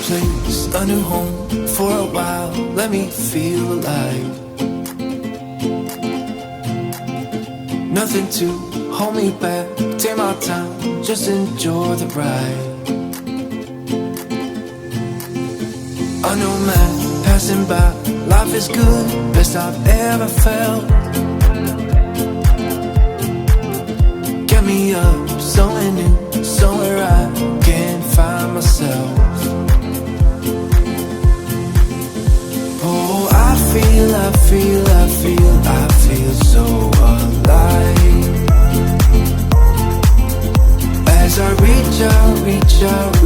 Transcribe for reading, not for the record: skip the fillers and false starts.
place, a new home for a while. Let me feel alive. Nothing to hold me back. Take my time, just enjoy the ride. A new man passing by. Life is good, best I've ever felt. Get me up, somewhere new, somewhere I can find myself. Oh, I feel so alive. As I reach out